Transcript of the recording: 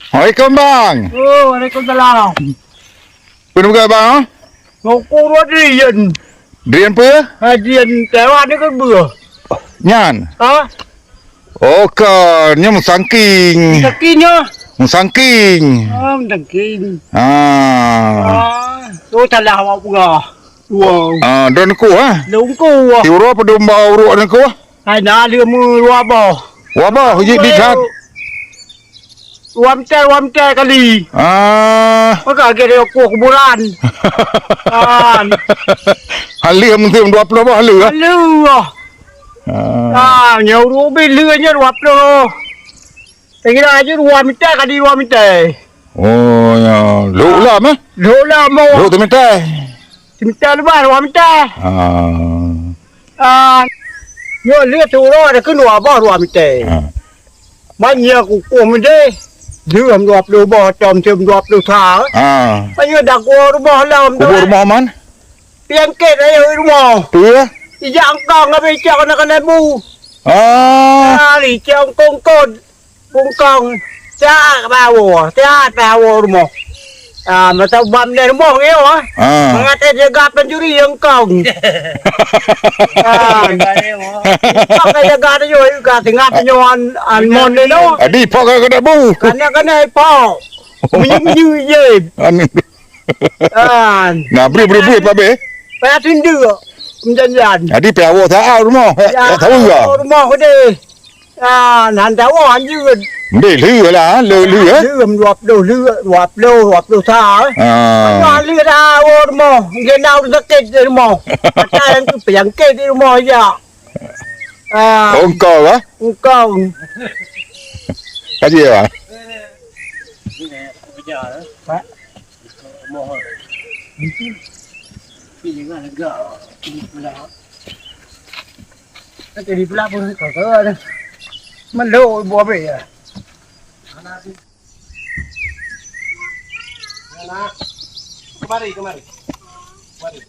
Waalaikumsalam bang. Oh, Waalaikumsalam. Pernah buka bang? Ngoko Rodian. Drian apa? Hajian Taiwan ni kan bữa. Nyan. Ha? Oh kan, nya musangking. Sakinya. Musangking. Tangking. Ah. Tu salah awak pula. Wow. Don ku Lungku. Ti uro pa domba uro dan ku. Hai na dia mu luar bah. Wa ba huji bikat. Wam teh kali. Maka dia kuburan. Halia mungkin 20 bah halia. Lu. Nhiều rú bên lưa nhá ruột đâu. Thế cái này chứ ruột teh kali ruột teh. Oh ya, lu lah mah. Lu lah mau. Lu tu minta. Minta lebar ruột teh. Nhớ lưa tu đó là cứ ruột bao ruột teh. Bao nhiêu của mình đây. Lưa ruột đồ bò trồng chim ruột đồ thả. Bao nhiêu đặc của bò làm đó. Của bò man. Piang kết đấy ơi bò. Iya. Dạng con ở bên trong nó cái bu. Lì trong con con cha ba bùa cha ba bùa đúng không? Mà tao bấm này đúng không yêu hả? Mà ngay đây gặp bên dưới riêng con. Con này gặp nó rồi gặp thì gặp nhau ăn món này đó. Đi po cái bu. Cái này po. Mình như vậy. Beri apa be? Phải tin được. Dân dần. Đi bèo vô thả đúng không? Thả vừa. Đúng không? Cái đi. Hắn tháo hoàn như để lừa là lừa á. Lừa ruột đồ thả ấy. Nó lừa ra ô đúng không? Cái nào nó kết đi đúng không? Cái anh cứ biển kết đi đúng không? Ông cờ á? Ông cờ. Cái gì ạ? Cái đi pula pun có đây. Mình lâu bùa về à. Kemari.